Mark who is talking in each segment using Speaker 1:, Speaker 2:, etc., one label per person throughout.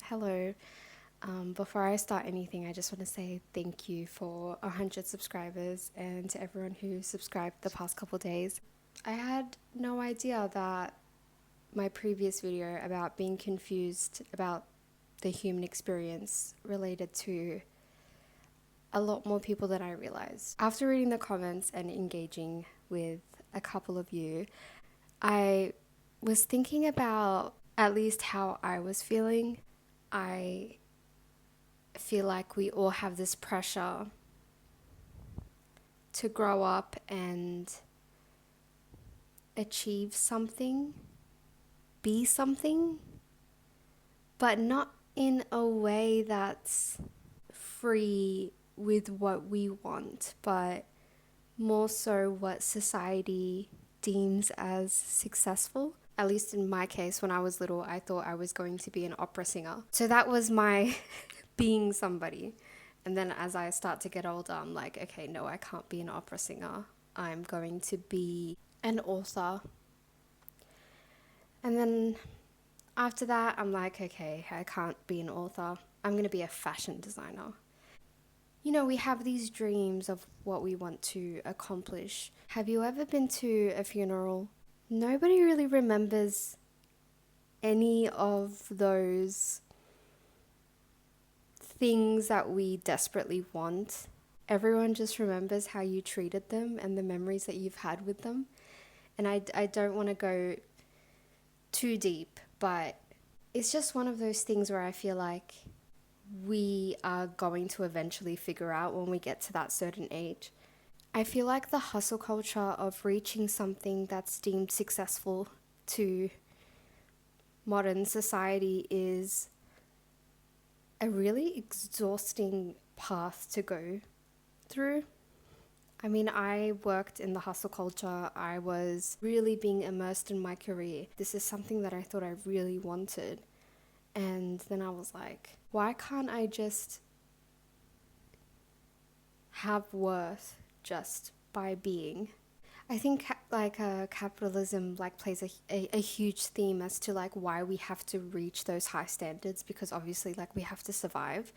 Speaker 1: Hello. Before I start anything, I just want to say thank you for 100 subscribers and to everyone who subscribed the past couple days. I had no idea that my previous video about being confused about the human experience related to a lot more people than I realized. After reading the comments and engaging with a couple of you, I was thinking about at least how I was feeling. I feel like we all have this pressure to grow up and achieve something, be something, but not in a way that's free with what we want, but more so what society deems as successful. At least in my case, when I was little, I thought I was going to be an opera singer. So that was my being somebody. And then as I start to get older, I'm like, okay, no, I can't be an opera singer. I'm going to be an author. And then after that, I'm like, okay, I can't be an author. I'm going to be a fashion designer. You know, we have these dreams of what we want to accomplish. Have you ever been to a funeral? Nobody really remembers any of those things that we desperately want. Everyone just remembers how you treated them and the memories that you've had with them. And I don't want to go too deep, but it's just one of those things where I feel like we are going to eventually figure out when we get to that certain age. I feel like the hustle culture of reaching something that's deemed successful to modern society is a really exhausting path to go through. I mean, I worked in the hustle culture. I was really being immersed in my career. This is something that I thought I really wanted. And then I was like, why can't I just have worth just by being? I think capitalism plays a huge theme as to why we have to reach those high standards, because obviously we have to survive.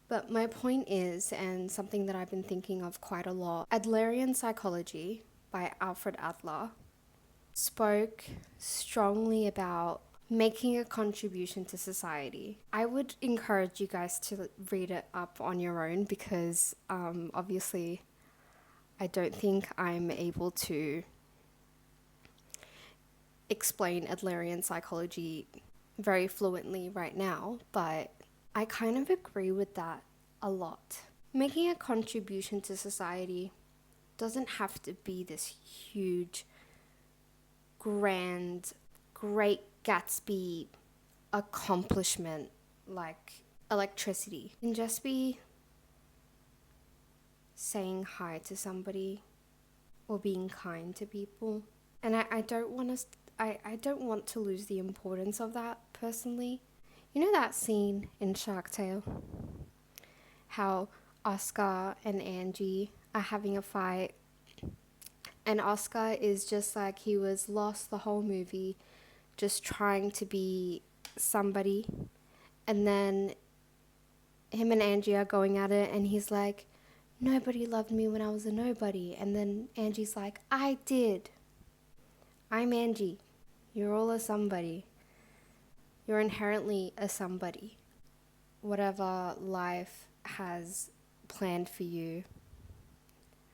Speaker 1: But my point is, and something that I've been thinking of quite a lot, Adlerian Psychology by Alfred Adler spoke strongly about making a contribution to society. I would encourage you guys to read it up on your own, because obviously I don't think I'm able to explain Adlerian psychology very fluently right now, but I kind of agree with that a lot. Making a contribution to society doesn't have to be this huge, grand, great Gatsby accomplishment like electricity. It can just be saying hi to somebody or being kind to people. And I don't want to I don't want to lose the importance of that personally. You know that scene in Shark Tale? How Oscar and Angie are having a fight, and Oscar is just like he was lost the whole movie, just trying to be somebody. And then him and Angie are going at it, and he's like, nobody loved me when I was a nobody. And then Angie's like, I did. I'm Angie. You're all a somebody. You're inherently a somebody. Whatever life has planned for you.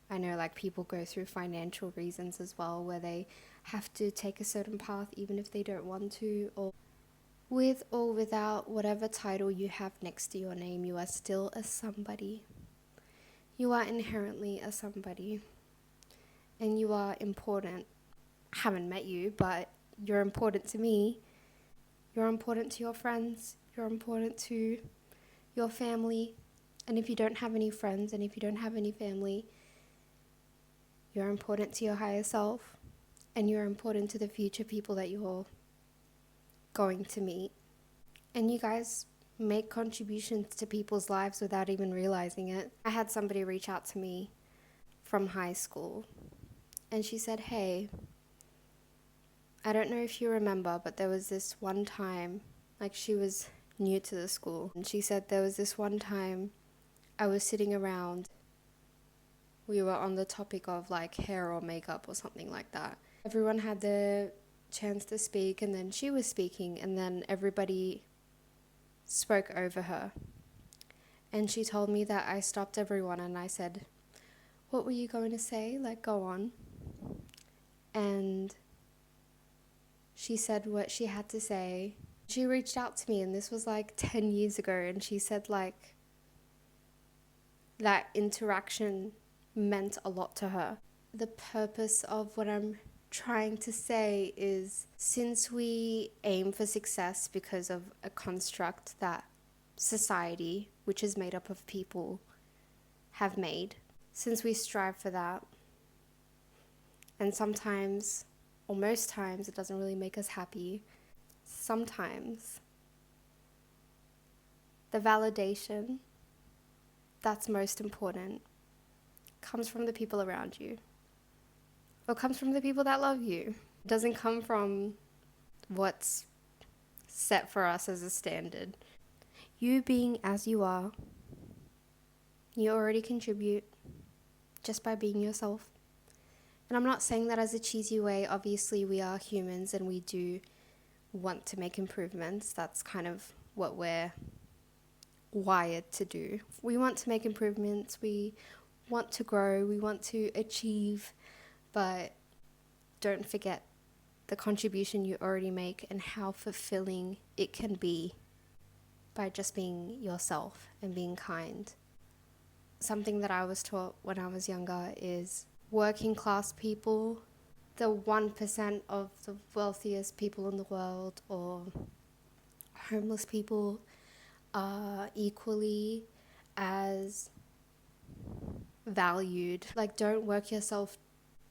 Speaker 1: I know people go through financial reasons as well, where they have to take a certain path even if they don't want to, or with or without whatever title you have next to your name, you are still a somebody. You are inherently a somebody, and you are important. I haven't met you, but you're important to me. You're important to your friends. You're important to your family. And if you don't have any friends, and if you don't have any family, you're important to your higher self, and you're important to the future people that you're going to meet. And you guys make contributions to people's lives without even realizing it. I had somebody reach out to me from high school, and she said, hey, I don't know if you remember, but there was this one time, she was new to the school. And she said there was this one time I was sitting around, we were on the topic of like hair or makeup or something like that. Everyone had the chance to speak, and then she was speaking, and then everybody spoke over her. And she told me that I stopped everyone and I said, "What were you going to say? Like, go on." And she said what she had to say. She reached out to me, and this was like 10 years ago, and she said like that interaction meant a lot to her. The purpose of what I'm trying to say is, since we aim for success because of a construct that society, which is made up of people, have made, since we strive for that, and sometimes, or most times, it doesn't really make us happy, sometimes the validation that's most important comes from the people around you, or comes from the people that love you. It doesn't come from what's set for us as a standard. You being as you are, you already contribute just by being yourself. And I'm not saying that as a cheesy way. Obviously, we are humans and we do want to make improvements. That's kind of what we're wired to do. We want to make improvements, we want to grow, we want to achieve, but don't forget the contribution you already make and how fulfilling it can be by just being yourself and being kind. Something that I was taught when I was younger is working class people, the 1% of the wealthiest people in the world, or homeless people, are equally as valued. Like, don't work yourself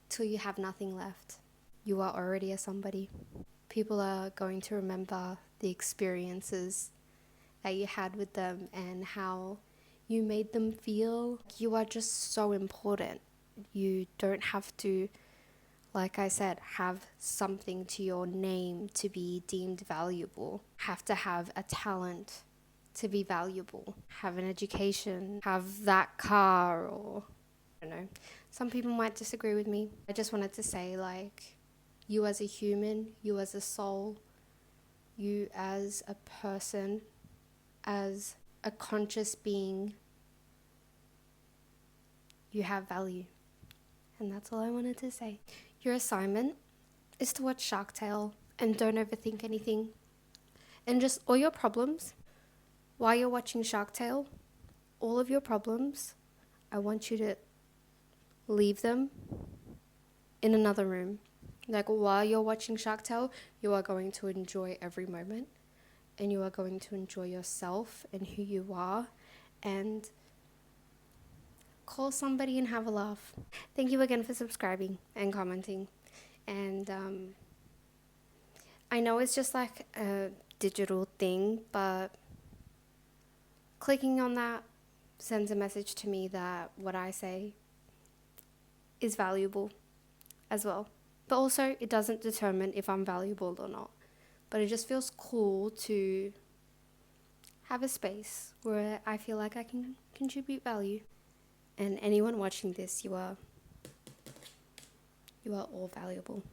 Speaker 1: till you have nothing left. You are already a somebody. People are going to remember the experiences that you had with them and how you made them feel. You are just so important. You don't have to, like I said, have something to your name to be deemed valuable. Have to have a talent to be valuable. Have an education, have that car, or I don't know. Some people might disagree with me. I just wanted to say, like, you as a human, you as a soul, you as a person, as a conscious being, you have value. And that's all I wanted to say. Your assignment is to watch Shark Tale and don't overthink anything. And just all your problems, while you're watching Shark Tale, all of your problems, I want you to leave them in another room. Like, while you're watching Shark Tale, you are going to enjoy every moment, and you are going to enjoy yourself and who you are, and call somebody and have a laugh. Thank you again for subscribing and commenting. And I know it's just like a digital thing, but clicking on that sends a message to me that what I say is valuable as well. But also, it doesn't determine if I'm valuable or not. But it just feels cool to have a space where I feel like I can contribute value. And anyone watching this, you are all valuable.